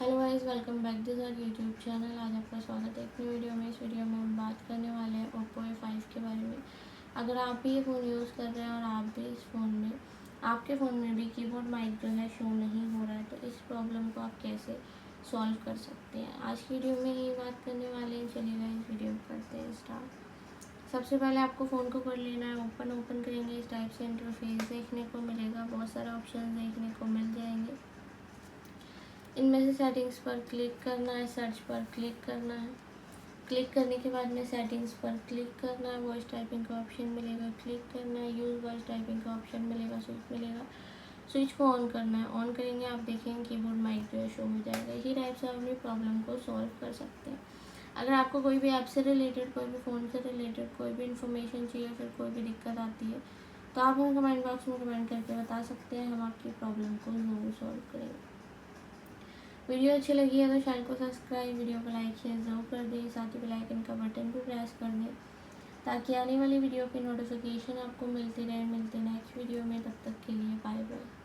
Hello guys, welcome back to our YouTube channel. आज आपका स्वागत है एक नई वीडियो में। इस वीडियो में हम बात करने वाले हैं OPPO A5 के बारे में। अगर आप भी ये फ़ोन यूज़ कर रहे हैं और आप भी इस फ़ोन में आपके फ़ोन में भी कीबोर्ड माइक जो है शो नहीं हो रहा है, तो इस प्रॉब्लम को आप कैसे सॉल्व कर सकते हैं, आज की वीडियो में ही बात करने वाले हैं। चलिए इस वीडियो को करते हैं स्टार्ट। सबसे पहले आपको फ़ोन को कर लेना है ओपन करेंगे। इस टाइप से इंटरफेस देखने को मिलेगा, बहुत सारे ऑप्शन देखने को मिल जाएंगे। इनमें से सेटिंग्स पर क्लिक करना है, सर्च पर क्लिक करना है। क्लिक करने के बाद में सेटिंग्स पर क्लिक करना है, वॉइस टाइपिंग का ऑप्शन मिलेगा, क्लिक करना है। यूज़ वॉइस टाइपिंग का ऑप्शन मिलेगा, स्विच मिलेगा, स्विच को ऑन करना है। ऑन करेंगे, आप देखेंगे कीबोर्ड माइक जो है शो हो जाएगा। इसी टाइप से आप अपनी प्रॉब्लम को सॉल्व कर सकते हैं। अगर आपको कोई भी ऐप से रिलेटेड, कोई भी फ़ोन से रिलेटेड कोई भी इन्फॉर्मेशन चाहिए, फिर कोई भी दिक्कत आती है, तो आप हमें कमेंट बॉक्स में कमेंट करके बता सकते हैं। हम आपकी प्रॉब्लम को ज़रूर सॉल्व करेंगे। वीडियो अच्छी लगी है तो चैनल को सब्सक्राइब, वीडियो को लाइक शेयर जरूर कर दें। साथ ही बेल आइकन का बटन भी प्रेस कर दें ताकि आने वाली वीडियो की नोटिफिकेशन आपको मिलती रहे। मिलते नेक्स्ट वीडियो में, तब तक के लिए बाय बाय।